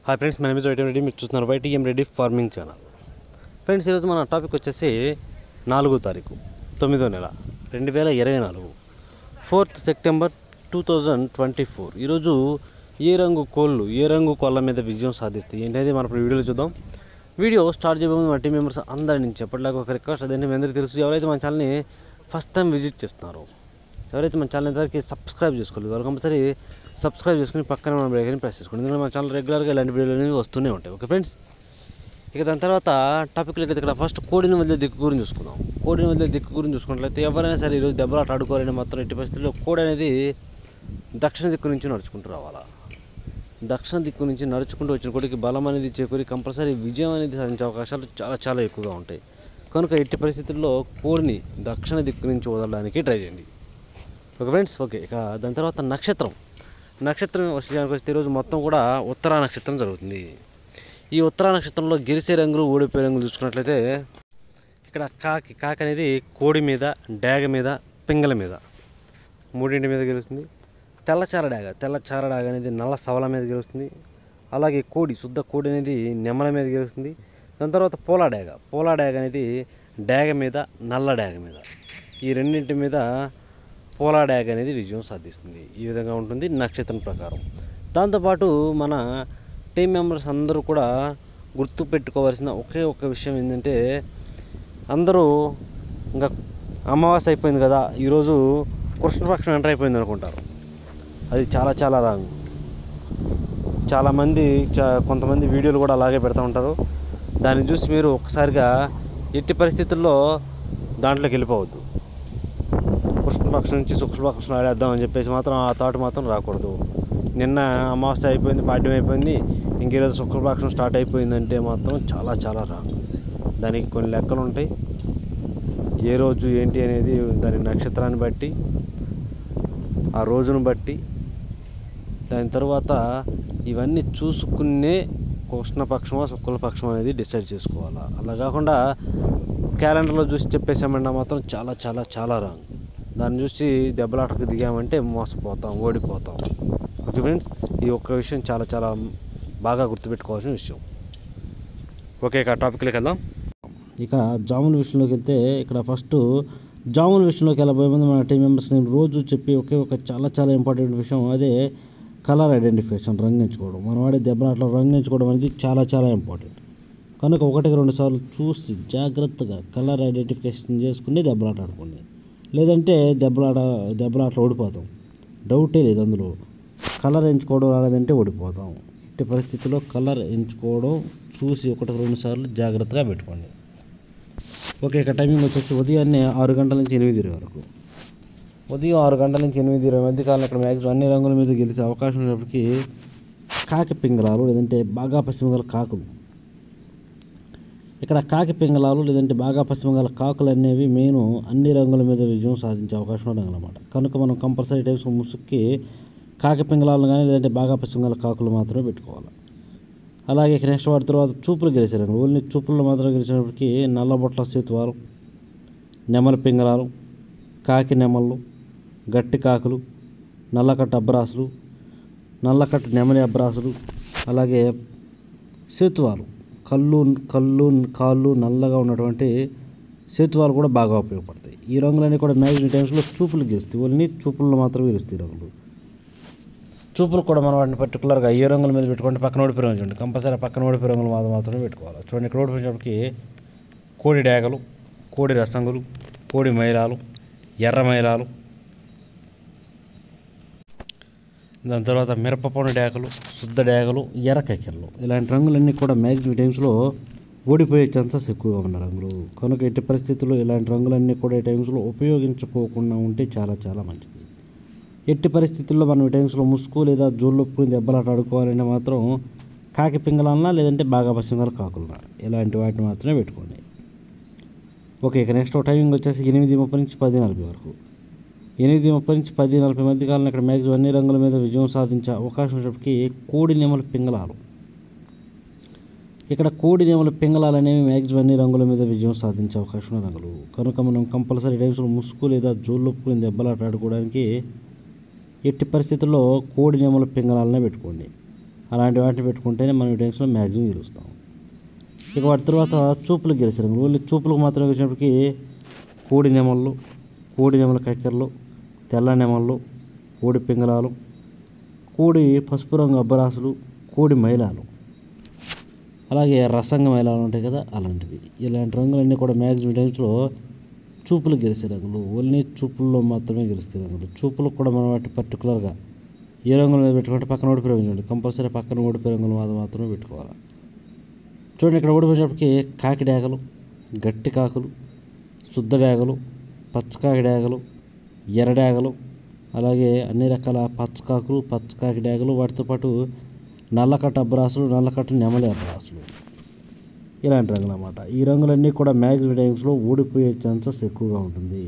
Hi friends, మన మీద రెడ్డి మీరు చూస్తున్నారు YTM Reddy farming channel. Friends, ఈరోజు మన టాపిక్ వచ్చేసి 4వ తారీఖు 9వ నెల 2024 4th సెప్టెంబర్ 2024. ఈరోజు ఏ రంగు కోళ్ళ మీద విజయం సాధిస్తాయి ఏంటనేది మనం వీడియోలో చూద్దాం. వీడియో స్టార్ట్ చేయబోతుంది మన టీం మెంబర్స్ అందరి నుంచి ఎప్పటిలాగా ఒక రిక్వెస్ట్. అదేంటి మీ అందరికీ తెలుసు, ఎవరైతే మన ఛానల్ని ఫస్ట్ టైం విజిట్ చేస్తున్నారో, ఎవరైతే మన ఛానల్ ఇంతవరకు సబ్స్క్రైబ్ చేసుకోలేదు వాళ్ళు కంపల్సరీ సబ్స్క్రైబ్ చేసుకుని పక్కన మన బెల్ ప్రెస్ చేసుకోండి. ఎందుకంటే మన ఛానల్ రెగ్యులర్గా ఇలాంటి వీడియోలు అనేవి వస్తూనే ఉంటాయి. ఓకే ఫ్రెండ్స్, ఇక దాని తర్వాత టాపిక్లో ఇక్కడ ఫస్ట్ కోడిని వదిలే దిక్కు గురించి చూసుకుందాం. కోడిని వదిలే దిక్కు గురించి చూసుకున్నట్లయితే ఎవరైనా సరే ఈరోజు దెబ్బలాట ఆడుకోవాలని మాత్రం ఎట్టి పరిస్థితుల్లో కోడి అనేది దక్షిణ దిక్కు నుంచి నడుచుకుంటూ రావాలా. దక్షిణ దిక్కు నుంచి నడుచుకుంటూ వచ్చిన కోడికి బలం అనేది చేకూరి కంపల్సరీ విజయం అనేది సాధించే అవకాశాలు చాలా చాలా ఎక్కువగా ఉంటాయి. కనుక ఎట్టి పరిస్థితుల్లో కోడిని దక్షిణ దిక్కు నుంచి వదలడానికి ట్రై చేయండి. Okay friends, okay. ఇక దాని తర్వాత నక్షత్రం విషయానికి వస్తే ఈరోజు మొత్తం కూడా ఉత్తరా నక్షత్రం జరుగుతుంది. ఈ ఉత్తరా నక్షత్రంలో గెలిచే రంగులు ఓడిపోయే రంగులు చూసుకున్నట్లయితే ఇక్కడ కాకి అనేది కోడి మీద, డాగ మీద, పింగళ మీద మూడింటి మీద గెలుస్తుంది. తెల్లచార డాగ అనేది నల్ల సవల మీద గెలుస్తుంది. అలాగే శుద్ధ కోడి అనేది నెమల మీద గెలుస్తుంది. దాని తర్వాత పోలా డాగ అనేది డాగ మీద, నల్ల డాగ మీద, ఈ రెండింటి మీద పోలా డాగ్ అనేది విజయం సాధిస్తుంది. ఈ విధంగా ఉంటుంది నక్షత్రం ప్రకారం. దాంతోపాటు మన టీం మెంబర్స్ అందరూ కూడా గుర్తు పెట్టుకోవాల్సిన ఒకే ఒక విషయం ఏంటంటే, అందరూ ఇంకా అమావాస్య అయిపోయింది కదా, ఈరోజు కృష్ణపక్షం ఎంటర్ అయిపోయింది అనుకుంటారు. అది చాలా చాలా రాంగ్. కొంతమంది వీడియోలు కూడా అలాగే పెడతా ఉంటారు. దాన్ని చూసి మీరు ఒక్కసారిగా ఎట్టి పరిస్థితుల్లో దాంట్లోకి వెళ్ళిపోవద్దు. కృష్ణపక్షం నుంచి శుక్లపక్షం ఆడేద్దామని చెప్పేసి మాత్రం ఆ థాట్ మాత్రం రాకూడదు. నిన్న అమావాస్య అయిపోయింది, పాడ్యం అయిపోయింది, ఇంక ఈరోజు శుక్లపక్షం స్టార్ట్ అయిపోయిందంటే మాత్రం చాలా చాలా రాంగ్. దానికి కొన్ని లెక్కలు ఉంటాయి. ఏ రోజు ఏంటి అనేది దాని నక్షత్రాన్ని బట్టి, ఆ రోజును బట్టి, దాని తర్వాత ఇవన్నీ చూసుకునే కృష్ణపక్షమా శుక్లపక్షం అనేది డిసైడ్ చేసుకోవాలా. అలా కాకుండా క్యాలెండర్లో చూసి చెప్పేసామన్నా మాత్రం చాలా చాలా చాలా రాంగ్. దాన్ని చూసి దెబ్బలాటకు దిగామంటే మోసపోతాం, ఓడిపోతాం. ఓకే ఫ్రెండ్స్, ఈ ఒక్క విషయం చాలా చాలా బాగా గుర్తుపెట్టుకోవాల్సిన విషయం. ఓకే, ఇక టాపిక్లోకి వెళ్దాం. ఇక జాముల విషయంలోకి వెళ్తే ఇక్కడ ఫస్ట్ జాముల విషయంలోకి వెళ్ళబోయే ముందు మన టీం మెంబర్స్ నేను రోజు చెప్పి ఒకే ఒక చాలా చాలా ఇంపార్టెంట్ విషయం, అదే కలర్ ఐడెంటిఫికేషన్, రంగు ఎంచుకోవడం. మనం వాడే దెబ్బలాటలో రంగు ఎంచుకోవడం అనేది చాలా చాలా ఇంపార్టెంట్. కనుక 1-2 సార్లు చూసి జాగ్రత్తగా కలర్ ఐడెంటిఫికేషన్ చేసుకుని దెబ్బలాట ఆడుకోండి. లేదంటే దెబ్బలాటలో ఓడిపోతాం, డౌటే లేదు అందులో. కలర్ ఎంచుకోవడం రాలేదంటే ఓడిపోతాం. ఇట్టి పరిస్థితుల్లో కలర్ ఎంచుకోవడం చూసి 1-2 సార్లు జాగ్రత్తగా పెట్టుకోండి. ఓకే, ఇక టైమింగ్ వచ్చేసి ఉదయాన్నే 6 గంటల నుంచి 8 వరకు. ఉదయం 6 గంటల నుంచి 8 మధ్య కాలం ఇక్కడ మ్యాక్సిమం అన్ని రంగుల మీద గెలిచే అవకాశం ఉన్నప్పటికీ కాకి పింగళాలు లేదంటే బాగా పశ్చిమగల కాకులు, ఇక్కడ కాకి పింగళాలు లేదంటే బాగా పశ్చిమగల కాకులు అనేవి మెయిన్ అన్ని రంగుల మీద విజయం సాధించే అవకాశం ఉన్నదన్నమాట. కనుక మనం కంపల్సరీ టైమ్స్ ముసుక్కి కాకి పింగళాలను కానీ లేదంటే బాగా పశ్చిమగల కాకులు మాత్రమే పెట్టుకోవాలి. అలాగే నెక్స్ట్ వాటి తర్వాత చూపులు గెలిచే రంగులు, ఓన్లీ చూపుల్లో మాత్రం గెలిచినప్పటికీ నల్లబొట్ల సేతువాలు, నెమలి పింగళాలు, కాకి నెమళ్ళు, గట్టి కాకులు, నల్లకట్టు అబ్రాసులు, నల్లకట్టు నెమలి అబ్రాసులు, అలాగే సేతువాలు, కాళ్ళు నల్లగా ఉన్నటువంటి సేతువాలు కూడా బాగా ఉపయోగపడతాయి. ఈ రంగులన్నీ కూడా మ్యాక్సిమం టైమ్స్లో చూపులు గెలుస్తాయి. ఓన్లీ చూపుల్లో మాత్రమే గెలుస్తాయి రంగులు. చూపులు కూడా మనం వాటిని పర్టికులర్గా ఏ రంగుల మీద పెట్టుకుంటే పక్కన ఓడిపోయే రంగులు చూడండి, కంపల్సరీ పక్కన ఓడిపోయే రంగులు మాత్రమే పెట్టుకోవాలి. చూడండి, ఇక్కడ ఓడిపోయినప్పటికీ కోడి డాగలు, కోడి రసంగులు, కోడి మైలాలు, ఎర్ర మైలాలు, దాని తర్వాత మిరపపొన డాగలు, శుద్ధ డాగలు, ఎర్ర కక్కెరలు, ఇలాంటి రంగులన్నీ కూడా మ్యాక్సిమం టైమ్స్లో ఓడిపోయే ఛాన్సెస్ ఎక్కువగా ఉన్న రంగులు. కనుక ఎట్టి పరిస్థితుల్లో ఇలాంటి రంగులన్నీ కూడా ఈ టైమ్స్లో ఉపయోగించుకోకుండా ఉంటే చాలా చాలా మంచిది. ఎట్టి పరిస్థితుల్లో మనం ఈ టైమ్స్లో ముసుగు లేదా జోళ్ళొప్పుకుని దెబ్బలాట ఆడుకోవాలంటే మాత్రం కాకి పింగళాలన్నా లేదంటే బాగా పశ్చిమగల కాకులన్నా ఇలాంటి వాటిని మాత్రమే పెట్టుకోండి. ఓకే, ఇక నెక్స్ట్ టైమింగ్ వచ్చేసి 8:30 నుంచి 10:40 వరకు. 8:30 నుంచి 10:40 మధ్య కాలంలో ఇక్కడ మ్యాక్సిమం అన్ని రంగుల మీద విజయం సాధించే అవకాశం ఉన్నప్పటికీ కోడి నెమలి పింగళాలు, ఇక్కడ కోడి నెమలి పింగళాలు అనేవి మ్యాక్సిమం అన్ని రంగుల మీద విజయం సాధించే అవకాశం ఉన్న రంగులు. కనుక మనం కంపల్సరీ టైమ్స్లో ముసుగు లేదా జోళ్ళొప్పుకుని దెబ్బలాట ఆడుకోవడానికి ఎట్టి పరిస్థితుల్లో కోడి నెమలి పింగళాలనే పెట్టుకోండి. అలాంటి వాటిని పెట్టుకుంటేనే మనం ఈ టైమ్స్లో మ్యాక్సిమం గెలుస్తాం. ఇక వాటి తర్వాత చూపులకు గెలిచే రంగులు. ఓన్లీ చూపులకు మాత్రం గెలిచినప్పటికీ కోడి నెమళ్ళు, కోడి నెమల కక్కెరలు, తెల్ల నెమళ్ళు, కోడి పింగళాలు, కోడి పసుపు రంగు అబ్బరాసులు, కోడి మైలాలు, అలాగే రసంగ మైలాలు ఉంటాయి కదా అలాంటివి. ఇలాంటి రంగులన్నీ కూడా మ్యాక్సిమం టైమ్స్లో చూపులు గెలిచే రంగులు. ఓన్లీ చూపుల్లో మాత్రమే గెలుస్తాయి రంగులు. చూపులకు కూడా మనం వాటి పర్టికులర్గా ఏ రంగుల మీద పెట్టుకుంటే పక్కన ఓడిపోయి రంగులు చూడండి, కంపల్సరీ పక్కన ఓడిపోయే రంగులు మాత్రమే పెట్టుకోవాలి. చూడండి ఇక్కడ ఓడిపోయేటప్పటికి కాకి డేగలు, గట్టి కాకులు, శుద్ధ డేగలు, పచ్చకాకి డేగలు, ఎర్ర డేగలు, అలాగే అన్ని రకాల పచ్చకాకులు, పచ్చకాకి డేగలు, వాటితో పాటు నల్లకట్ట అబ్బరాసులు, నల్లకట్ట నెమలి అబ్బరాసులు, ఇలాంటి రంగులు అన్నమాట. ఈ రంగులన్నీ కూడా మ్యాక్సిమం టైమ్స్లో ఓడిపోయే ఛాన్సెస్ ఎక్కువగా ఉంటుంది.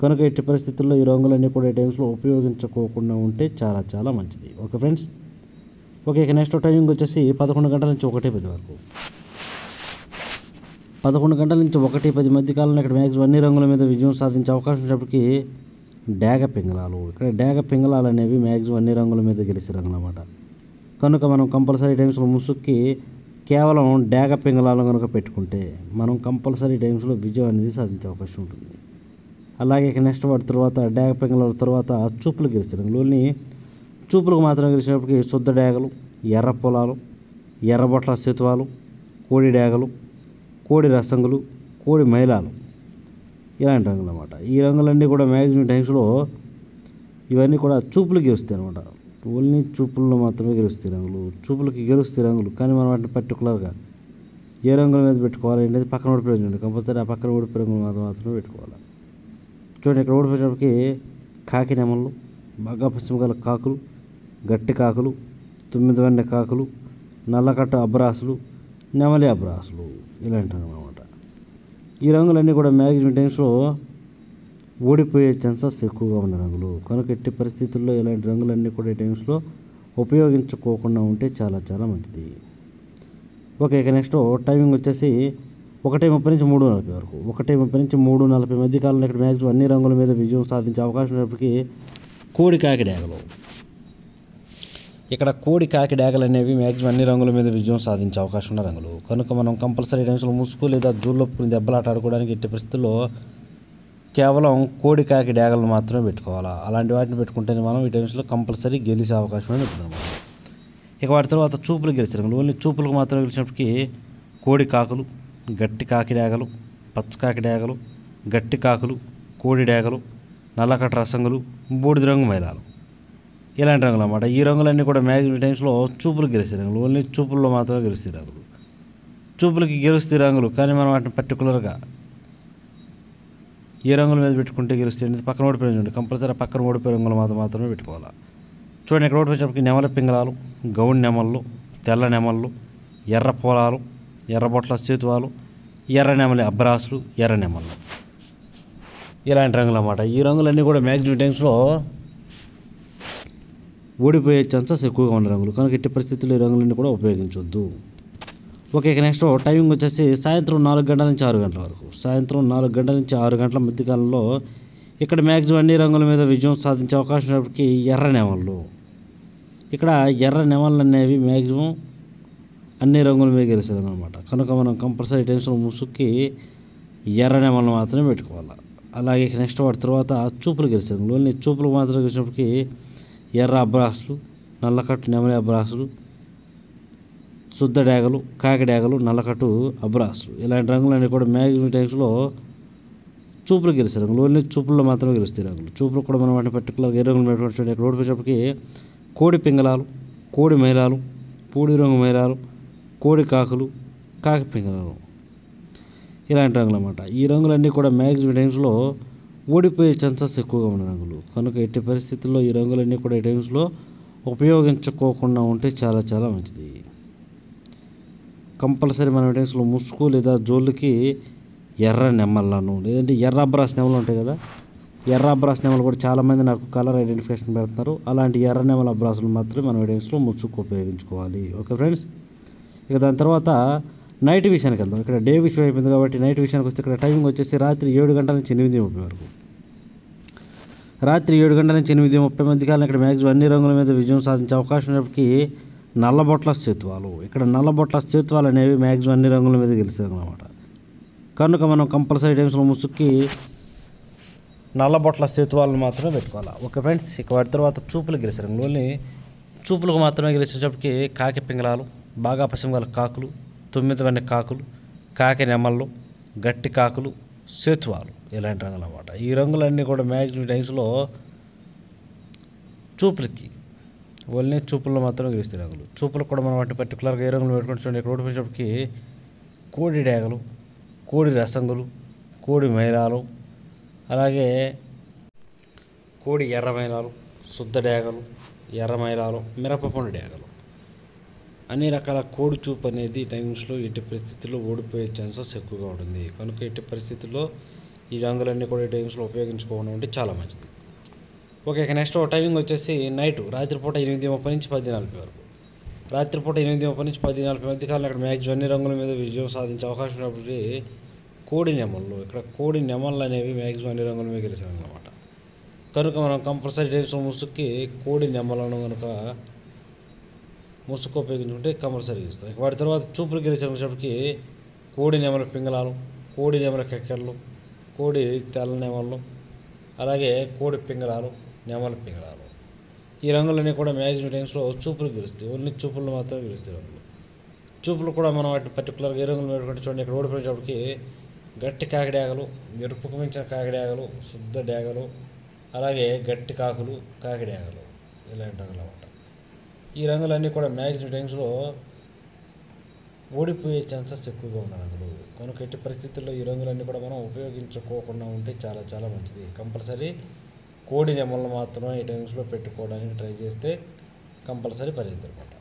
కనుక ఎట్టి పరిస్థితుల్లో ఈ రంగులన్నీ కూడా ఈ టైమ్స్లో ఉపయోగించుకోకుండా ఉంటే చాలా చాలా మంచిది. Okay friends. ఓకే, ఇక నెక్స్ట్ టైమింగ్ వచ్చేసి 11 గంటల నుంచి 1:10 వరకు. 11 గంటల నుంచి 1:10 మధ్య కాలంలో ఇక్కడ మ్యాక్సిమం అన్ని రంగుల మీద విజయం సాధించే అవకాశం ఉన్నప్పటికీ డేగ పింగళాలు. ఇక్కడ డేగ పింగళాలు అనేవి మ్యాక్సిమం అన్ని రంగుల మీద గెలిచే రంగులు అన్నమాట. కనుక మనం కంపల్సరీ టైమ్స్లో ముసుక్కి కేవలం డేగ పింగళాలు కనుక పెట్టుకుంటే మనం కంపల్సరీ టైమ్స్లో విజయం అనేది సాధించే అవకాశం ఉంటుంది. అలాగే ఇక నెక్స్ట్ వాటి తర్వాత డేగ పింగళాల తర్వాత చూపులు గెలిచే రంగులు. ఓన్లీ చూపులకు మాత్రం గెలిచినప్పటికీ శుద్ధ డేగలు, ఎర్ర పొలాలు, ఎర్రబొట్ల శతువాలు, కోడి డేగలు, కోడి రసంగులు, కోడి మైలాలు, ఇలాంటి రంగులు అన్నమాట. ఈ రంగులన్నీ కూడా మ్యాక్సిమం టైమ్స్లో ఇవన్నీ కూడా చూపులు గెలుస్తాయి అనమాట. ఓన్లీ చూపుల్లో మాత్రమే గెలుస్తాయి రంగులు. చూపులకి గెలుస్తాయి రంగులు, కానీ మనం వాటిని పర్టికులర్గా ఏ రంగుల మీద పెట్టుకోవాలి అనేది పక్కన ఓడిపోయి చూడండి, కంపల్సరీ ఆ పక్కన ఓడిపోయి రంగులు మాత్రమే పెట్టుకోవాలి. చూడండి ఇక్కడ ఓడిపోయేటప్పటికి కాకి నెమళ్ళు, బాగా పశ్చిమ గల కాకులు, గట్టి కాకులు, 9 వెండి కాకులు, నల్లకట్ట అబ్బరాసులు, నెమలి అబ్బరాసులు, ఇలాంటివి అన్నమాట. ఈ రంగులన్నీ కూడా మ్యాక్సిమం టైమ్స్లో ఓడిపోయే ఛాన్సెస్ ఎక్కువగా ఉన్న రంగులు. కనుక ఎట్టి పరిస్థితుల్లో ఇలాంటి రంగులన్నీ కూడా ఈ టైమ్స్లో ఉపయోగించుకోకుండా ఉంటే చాలా చాలా మంచిది. ఓకే, ఇక నెక్స్ట్ టైమింగ్ వచ్చేసి 1:30 నుంచి 3:40 వరకు. 1:30 నుంచి 3:40 మధ్య కాలంలో ఇక్కడ మ్యాక్సిమం అన్ని రంగుల మీద విజయం సాధించే అవకాశం ఉన్నప్పటికీ కోడి కాకి డేగలు. ఇక్కడ కోడి కాకి డేగలు అనేవి మ్యాక్సిమం అన్ని రంగుల మీద విజయం సాధించే అవకాశం ఉన్న రంగులు. కనుక మనం కంపల్సరీ టైమ్స్లో ముసుగు లేదా జూల్లో దెబ్బలాట ఆడుకోవడానికి ఎట్టి పరిస్థితుల్లో కేవలం కోడి కాకి డేగలను మాత్రమే పెట్టుకోవాలా. అలాంటి వాటిని పెట్టుకుంటేనే మనం ఈ టైమ్స్లో కంపల్సరీ గెలిచే అవకాశం ఉంటుంది. ఇక వాటి తర్వాత చూపులు గెలిచే రంగులు. ఓన్లీ చూపులకు మాత్రమే గెలిచినప్పటికీ కోడి కాకులు, గట్టి కాకి డేగలు, పచ్చకాకి డేగలు, గట్టి కాకులు, కోడి డేగలు, నల్లకట్ట రసంగులు, బూడిద రంగు మైలాలు, ఇలాంటి రంగులు అన్నమాట. ఈ రంగులన్నీ కూడా మ్యాక్సిమం టైమ్స్లో చూపులు గెలిచే రంగులు. ఓన్లీ చూపుల్లో మాత్రమే గెలుస్తాయి రంగులు. చూపులకి గెలుస్తాయి రంగులు, కానీ మనం వాటిని పర్టికులర్గా ఏ రంగుల మీద పెట్టుకుంటే గెలుస్తాయి అనేది పక్కన ఓడిపోయి చూడండి, కంపల్సరీ పక్కన ఓడిపోయే రంగులు మాత్రమే పెట్టుకోవాలి. చూడండి ఇక్కడ ఓడిపోయేటప్పటికి నెమలి పింగళాలు, గౌడి నెమళ్ళు, తెల్ల నెమళ్ళు, ఎర్ర పొలాలు, ఎర్రబొట్ల చేతువాలు, ఎర్ర నెమలి అబ్బరాసులు, ఎర్ర నెమళ్ళు, ఇలాంటి రంగులు అన్నమాట. ఈ రంగులన్నీ కూడా మ్యాక్సిమం టైమ్స్లో ఓడిపోయే ఛాన్సెస్ ఎక్కువగా ఉన్న రంగులు. కనుక ఎట్టి పరిస్థితుల్లో ఈ రంగులన్నీ కూడా ఉపయోగించవద్దు. ఓకే, ఇక నెక్స్ట్ టైమింగ్ వచ్చేసి సాయంత్రం 4 గంటల నుంచి 6 గంటల వరకు. సాయంత్రం 4 గంటల నుంచి 6 గంటల మధ్యకాలంలో ఇక్కడ మ్యాక్సిమం అన్ని రంగుల మీద విజయం సాధించే అవకాశం ఉన్నప్పటికీ ఎర్ర నెమళ్ళు. ఇక్కడ ఎర్ర నెమళ్ళు అనేవి మ్యాక్సిమం అన్ని రంగుల మీద గెలిచేది అనమాట. కనుక మనం కంపల్సరీ టైమ్స్లో ముసుక్కి ఎర్ర నెమళ్ళు మాత్రమే పెట్టుకోవాలి. అలాగే నెక్స్ట్ వాటి తర్వాత చూపులు గెలిచే రంగులు. ఓన్లీ చూపులు మాత్రం గెలిచినప్పటికీ ఎర్ర అబ్బరాసులు, నల్లకట్టు నెమలి అబ్బరాసులు, శుద్ధ డేగలు, కాకి డేగలు, నల్లకట్టు అబ్బరాసులు, ఇలాంటి రంగులన్నీ కూడా మ్యాక్సిమం టైమ్స్లో చూపులు గెలిచే రంగులు. ఓన్లీ చూపుల్లో మాత్రమే గెలుస్తాయి రంగులు. చూపులు కూడా మనం వాటిని పర్టికులర్గా ఏ రంగులు పెట్టుకోవచ్చు. ఇక్కడ ఓడిపోయేటప్పటికి కోడి పింగళాలు, కోడి మైలాలు, పూడి రంగు మైలాలు, కోడి కాకులు, కాకి పింగళాలు, ఇలాంటి రంగులు అన్నమాట. ఈ రంగులన్నీ కూడా మ్యాక్సిమం టైమ్స్లో ఓడిపోయే ఛాన్సెస్ ఎక్కువగా ఉన్న రంగులు. కనుక ఎట్టి పరిస్థితుల్లో ఈ రంగులన్నీ కూడా ఈ టైమ్స్లో ఉపయోగించుకోకుండా ఉంటే చాలా చాలా మంచిది. కంపల్సరీ మనం టైమ్స్లో ముసుగు లేదా జోళ్ళకి ఎర్ర నెమళ్ళను లేదంటే ఎర్ర అబ్బరాస్ నెమలు ఉంటాయి కదా, ఎర్ర అబ్బరాస్ నెమలు కూడా చాలామంది నాకు కలర్ ఐడెంటిఫికేషన్ పెడుతున్నారు. అలాంటి ఎర్ర నెమల అబ్బరాసులు మాత్రమే మనం టైమ్స్లో ముసుగు ఉపయోగించుకోవాలి. Okay friends. ఇక దాని తర్వాత నైట్ విషయానికి వెళ్దాం. ఇక్కడ డే విషయం అయిపోయింది కాబట్టి నైట్ విషయానికి వస్తే ఇక్కడ టైమింగ్ వచ్చేసి రాత్రి 7 గంటల నుంచి 8:30 వరకు. రాత్రి 7 గంటల నుంచి 8:30 మధ్య కాలం ఇక్కడ మ్యాక్సిమం అన్ని రంగుల మీద విజయం సాధించే అవకాశం ఉన్నప్పటికీ నల్లబొట్ల సేతువాలు. ఇక్కడ నల్లబొట్ల సేతువాలు అనేవి మ్యాక్సిమం అన్ని రంగుల మీద గెలిచాయి అన్నమాట. కనుక మనం కంపల్సరీ టైమ్స్లో ముసుగుకి నల్లబొట్ల సేతువాలను మాత్రమే పెట్టుకోవాలి. ఓకే ఫ్రెండ్స్, ఇక వాటి తర్వాత చూపులు గెలిచారు. ఓన్లీ చూపులకు మాత్రమే గెలిచేటప్పటికి కాకి పింగళాలు, బాగా పశ్చిమగల కాకులు, 9 వన్నె కాకులు, కాకి నెమళ్ళు, గట్టి కాకులు, సేతువాలు ఇలాంటి రంగులు అన్నమాట. ఈ రంగులన్నీ కూడా మ్యాక్సిమం టైమ్స్లో చూపులకి ఓన్లీ చూపుల్లో మాత్రమే గెలుస్తాయి రంగులు. చూపులకు కూడా మనం వాటి పర్టికులర్గా ఏ రంగులు పెట్టుకుంటే చూడండి. ఇక్కడ ఓడిపోయేటప్పటికి కోడి డేగలు, కోడి రసంగులు, కోడి మైలాలు, అలాగే కోడి ఎర్ర మైలాలు, శుద్ధ డేగలు, ఎర్ర మైలాలు, మిరపపండు డేగలు, అన్ని రకాల కోడి చూపు అనేది టైమ్స్లో ఎట్టి పరిస్థితుల్లో ఓడిపోయే ఛాన్సెస్ ఎక్కువగా ఉంటుంది. కనుక ఎట్టి పరిస్థితుల్లో ఈ రంగులన్నీ కూడా ఈ టైమ్స్లో ఉపయోగించుకోవడం అంటే చాలా మంచిది. ఓకే, ఇక నెక్స్ట్ టైమింగ్ వచ్చేసి నైట్ రాత్రిపూట 8:30 నుంచి 10:40 వరకు. రాత్రిపూట 8:30 నుంచి 10:40 మధ్య కాలంలో ఇక్కడ మ్యాక్సిమం అన్ని రంగుల మీద విజయం సాధించే అవకాశం ఉన్నప్పుడు కోడి నెమళ్ళు. ఇక్కడ కోడి నెమళ్ళు అనేవి మ్యాక్సిమం అన్ని రంగుల మీద గెలిచారు అన్నమాట. కనుక మనం కంపల్సరీ టైమ్స్లో ముసుగుకి కోడి నెమలను కనుక ముసుగు ఉపయోగించుకుంటే కంపల్సరీ గెలుస్తాం. ఇక వాటి తర్వాత చూపులు గెలిచేటప్పటికి కోడి నెమల పింగళాలు, కోడి నెమల కెక్కెరలు, కోడి తెల్ల నెమళ్ళు, అలాగే కోడి పింగళాలు, నెమల పింగళాలు, ఈ రంగులన్నీ కూడా మ్యాక్సిమం టైమ్స్లో చూపులు గెలుస్తాయి. ఓన్లీ చూపులు మాత్రమే గెలుస్తాయి రంగులు. చూపులు కూడా మనం వాటిని పర్టికులర్గా ఏ రంగులు పెట్టుకుంటే చూడండి. ఇక్కడ ఓడిపోయేటప్పటికి గట్టి కాకిడేగలు, మెరుపుకు మించిన కాకిడేగలు, శుద్ధ డేగలు, అలాగే గట్టి కాకులు, కాకిడేగలు ఇలాంటి రంగులు అన్నమాట. ఈ రంగులన్నీ కూడా మ్యాక్సిమం టైమ్స్లో ఓడిపోయే ఛాన్సెస్ ఎక్కువగా ఉన్న రంగులు. కనుక ఎట్టి పరిస్థితుల్లో ఈ రంగులన్నీ కూడా మనం ఉపయోగించుకోకుండా ఉంటే చాలా చాలా మంచిది. కంపల్సరీ కోడి నెమలను మాత్రమే ఈ టైమ్స్లో పెట్టుకోవడానికి ట్రై చేస్తే కంపల్సరీ పనిచేద్ది అనమాట.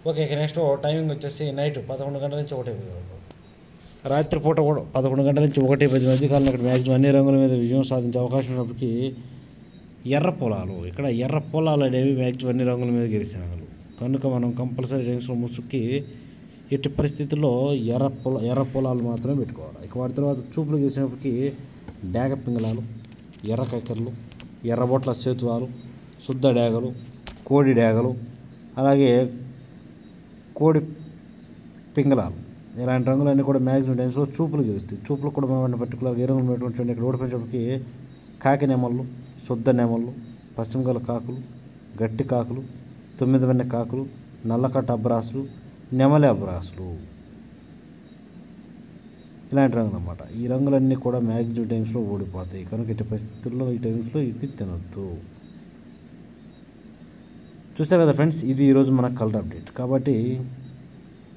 ఓకే, ఇక నెక్స్ట్ టైమింగ్ వచ్చేసి నైట్ 11 గంటల నుంచి 1:10 వరకు. రాత్రిపూట కూడా 11 గంటల నుంచి 1:10 మధ్య కాలంలో ఇక్కడ మ్యాక్సిమం అన్ని రంగుల మీద విజయం సాధించే అవకాశం ఉన్నప్పటికీ ఎర్ర పొలాలు. ఇక్కడ ఎర్ర పొలాలు అనేవి మ్యాక్సిమం అన్ని రంగుల మీద గెలిచిన రంగులు. కనుక మనం కంపల్సరీ టైమ్స్లో ముసుగుకి ఎట్టి పరిస్థితుల్లో ఎర్ర పొలాలు మాత్రమే పెట్టుకోవాలి. ఇక వాటి తర్వాత చూపులు గెలిచినప్పటికీ డేగ పింగళాలు, ఎర్ర కక్కెరలు, ఎర్రబొట్ల సేతువాలు, శుద్ధ డేగలు, కోడి డేగలు, అలాగే కోడి పింగళాలు ఇలాంటి రంగులన్నీ కూడా మ్యాక్సిమం టైమ్స్లో చూపులు గెలుస్తాయి. చూపులు కూడా మనం పర్టికులర్గా ఏ రంగులు పెట్టుకుంటే ఇక్కడ ఓడిపోయేటప్పటికి కాకి నెమళ్ళు, శుద్ధ నెమళ్ళు, పశ్చిమగల కాకులు, గట్టి కాకులు, 9 వన్నె కాకులు, నల్లకట్ట అబ్రాసులు, నెమలి అబ్రాసులు ఇలాంటి రంగులు అన్నమాట. ఈ రంగులన్నీ కూడా మ్యాక్సిమం టైమ్స్లో ఓడిపోతాయి. కనుక ఇటు పరిస్థితుల్లో ఈ టైమ్స్లో ఇవి తినొద్దు. చూస్తారు కదా ఫ్రెండ్స్, ఇది ఈరోజు మన కలర్ అప్డేట్. కాబట్టి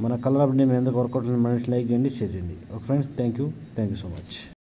మన కలర్ అప్డేట్ మేము ఎందుకు వర్కౌట్ మనిషి లైక్ చేయండి, షేర్ చేయండి. Okay friends, thank you so much.